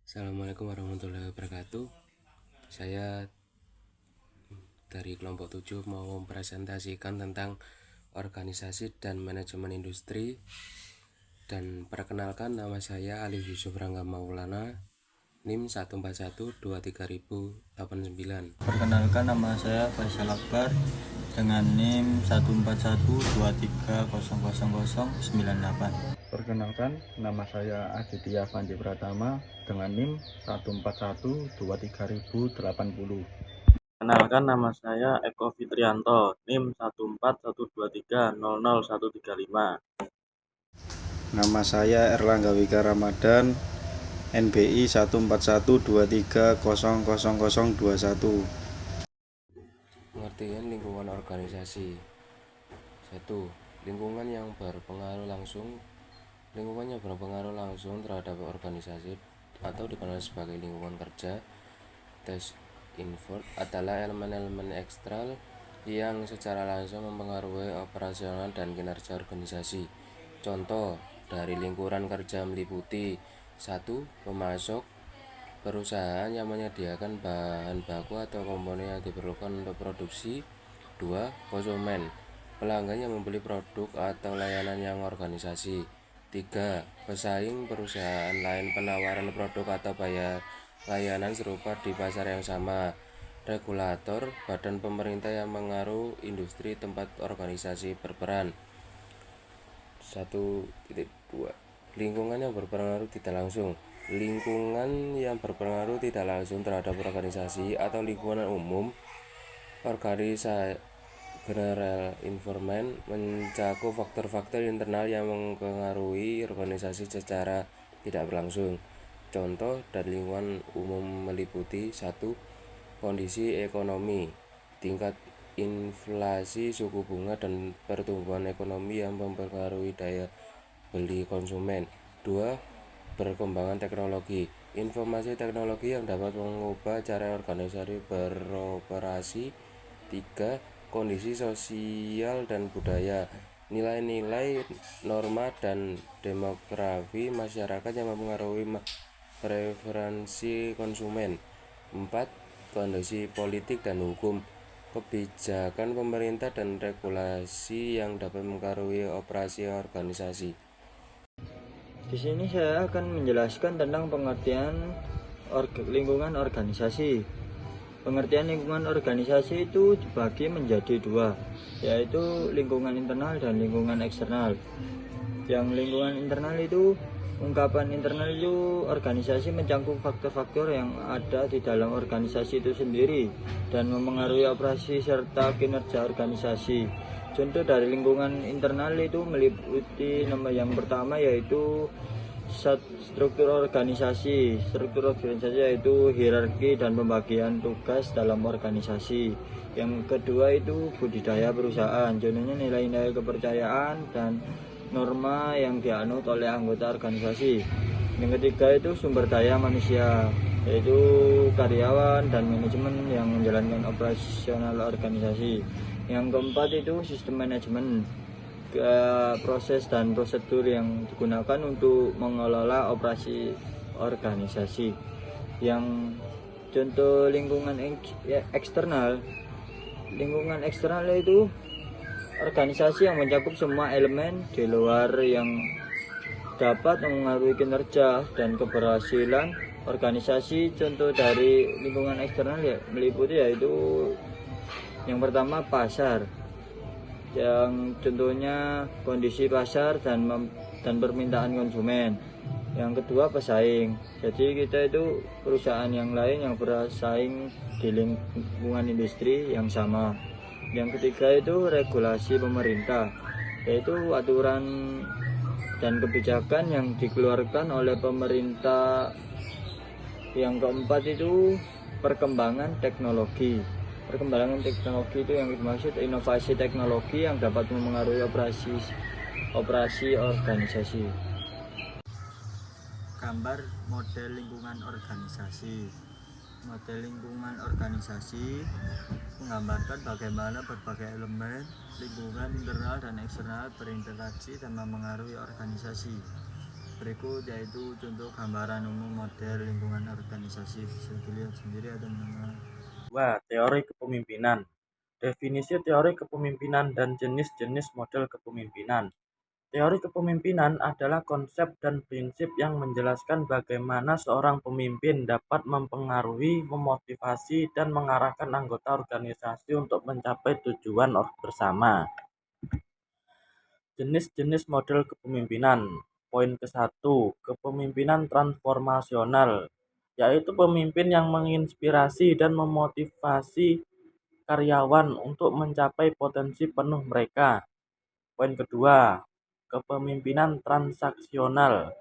Assalamualaikum warahmatullahi wabarakatuh. Saya dari kelompok 7 mau mempresentasikan tentang organisasi dan manajemen industri. Dan perkenalkan, nama saya Alif Yusuf Rangga Maulana, NIM 14123.089. Perkenalkan, nama saya Faisal Akbar dengan NIM 14123000098. Perkenalkan, nama saya Aditya Fandi Pratama dengan NIM 14123.080. Perkenalkan, nama saya Eko Fitrianto, NIM 14123000135. Nama saya Erlangga Wika Ramadan, NBI 14123000021. Pengertian lingkungan organisasi. 1. Lingkungan yang berpengaruh langsung terhadap organisasi atau dikenal sebagai lingkungan kerja. Tes invert adalah elemen-elemen eksternal yang secara langsung mempengaruhi operasional dan kinerja organisasi. Contoh dari lingkungan kerja meliputi: 1. Pemasok, perusahaan yang menyediakan bahan baku atau komponen yang diperlukan untuk produksi. 2. Konsumen, pelanggan yang membeli produk atau layanan yang organisasi. 3. Pesaing, perusahaan lain penawaran produk atau layanan serupa di pasar yang sama. Regulator, badan pemerintah yang mengaruh industri tempat organisasi berperan. 1.2. Lingkungan yang berpengaruh tidak langsung. Lingkungan yang berpengaruh tidak langsung terhadap organisasi atau lingkungan umum organisasi general environment mencakup faktor-faktor internal yang mempengaruhi organisasi secara tidak berlangsung. Contoh dari lingkungan umum meliputi: 1. Kondisi ekonomi, tingkat inflasi, suku bunga, dan pertumbuhan ekonomi yang mempengaruhi daya beli konsumen. 2. Perkembangan teknologi, informasi teknologi yang dapat mengubah cara organisasi beroperasi. 3. Kondisi sosial dan budaya, nilai-nilai, norma, dan demografi masyarakat yang mempengaruhi preferensi konsumen. 4. Kondisi politik dan hukum, kebijakan pemerintah dan regulasi yang dapat mempengaruhi operasi organisasi. Di sini saya akan menjelaskan tentang pengertian lingkungan organisasi. Pengertian lingkungan organisasi itu dibagi menjadi dua, yaitu lingkungan internal dan lingkungan eksternal. Yang lingkungan internal itu, ungkapan internal itu organisasi mencakup faktor-faktor yang ada di dalam organisasi itu sendiri dan mempengaruhi operasi serta kinerja organisasi. Contoh dari lingkungan internal itu meliputi yang pertama yaitu struktur organisasi. Struktur organisasi yaitu hierarki dan pembagian tugas dalam organisasi. Yang kedua itu budidaya perusahaan, contohnya nilai-nilai kepercayaan dan norma yang dianut oleh anggota organisasi. Yang ketiga itu sumber daya manusia, yaitu karyawan dan manajemen yang menjalankan operasional organisasi. Yang keempat itu sistem manajemen, proses dan prosedur yang digunakan untuk mengelola operasi organisasi. Yang contoh lingkungan eksternal, lingkungan eksternal itu organisasi yang mencakup semua elemen di luar yang dapat mengaruhi kinerja dan keberhasilan organisasi. Contoh dari lingkungan eksternal meliputi yaitu yang pertama pasar, yang contohnya kondisi pasar dan permintaan konsumen. Yang kedua pesaing, jadi kita itu perusahaan yang lain yang bersaing di lingkungan industri yang sama. Yang ketiga itu regulasi pemerintah, yaitu aturan dan kebijakan yang dikeluarkan oleh pemerintah. Yang keempat itu perkembangan teknologi. Perkembangan teknologi itu yang dimaksud inovasi teknologi yang dapat mempengaruhi operasi organisasi. Gambar model lingkungan organisasi. Model lingkungan organisasi menggambarkan bagaimana berbagai elemen lingkungan internal dan eksternal berinteraksi dan mempengaruhi organisasi. berikut yaitu contoh gambaran umum model lingkungan organisasi. Bisa dilihat sendiri ya teman-teman. 2. Teori kepemimpinan. Definisi teori kepemimpinan dan jenis-jenis model kepemimpinan. Teori kepemimpinan adalah konsep dan prinsip yang menjelaskan bagaimana seorang pemimpin dapat mempengaruhi, memotivasi, dan mengarahkan anggota organisasi untuk mencapai tujuan bersama. Jenis-jenis model kepemimpinan. Poin ke-1, kepemimpinan transformasional, yaitu pemimpin yang menginspirasi dan memotivasi karyawan untuk mencapai potensi penuh mereka. Poin kedua, kepemimpinan transaksional,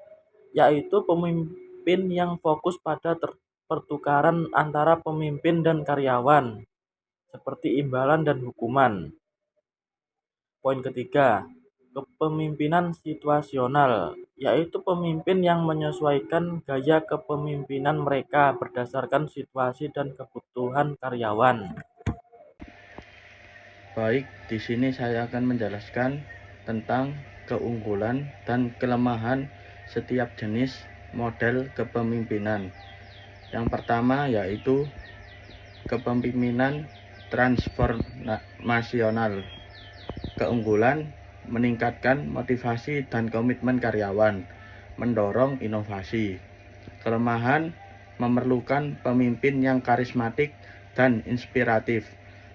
yaitu pemimpin yang fokus pada pertukaran antara pemimpin dan karyawan, seperti imbalan dan hukuman. Poin ketiga, kepemimpinan situasional, yaitu pemimpin yang menyesuaikan gaya kepemimpinan mereka berdasarkan situasi dan kebutuhan karyawan. Baik, di sini saya akan menjelaskan tentang keunggulan dan kelemahan setiap jenis model kepemimpinan. Yang pertama yaitu kepemimpinan transformasional. Keunggulan meningkatkan motivasi dan komitmen karyawan, mendorong inovasi. Kelemahan memerlukan pemimpin yang karismatik dan inspiratif,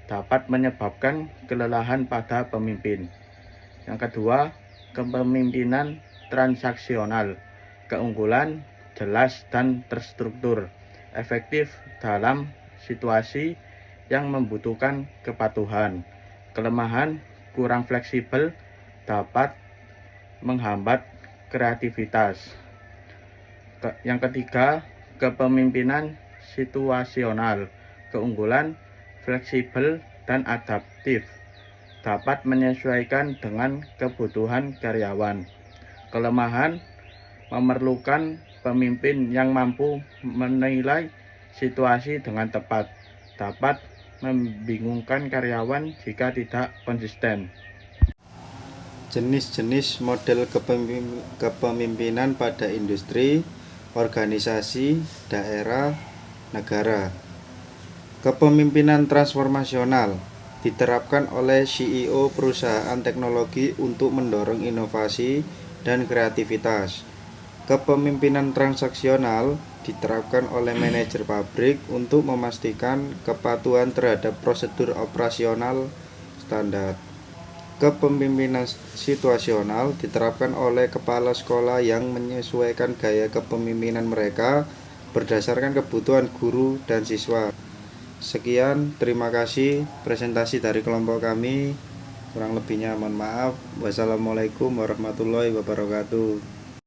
dapat menyebabkan kelelahan pada pemimpin. Yang kedua, kepemimpinan transaksional. Keunggulan jelas dan terstruktur, efektif dalam situasi yang membutuhkan kepatuhan. Kelemahan kurang fleksibel, dapat menghambat kreativitas. Yang ketiga, kepemimpinan situasional. Keunggulan fleksibel dan adaptif, dapat menyesuaikan dengan kebutuhan karyawan. Kelemahan memerlukan pemimpin yang mampu menilai situasi dengan tepat, dapat membingungkan karyawan jika tidak konsisten. Jenis-jenis model kepemimpinan pada industri, organisasi, daerah, negara. Kepemimpinan transformasional diterapkan oleh CEO perusahaan teknologi untuk mendorong inovasi dan kreativitas. Kepemimpinan transaksional diterapkan oleh manajer pabrik untuk memastikan kepatuhan terhadap prosedur operasional standar. Kepemimpinan situasional diterapkan oleh kepala sekolah yang menyesuaikan gaya kepemimpinan mereka berdasarkan kebutuhan guru dan siswa. Sekian, terima kasih presentasi dari kelompok kami. Kurang lebihnya mohon maaf. Wassalamualaikum warahmatullahi wabarakatuh.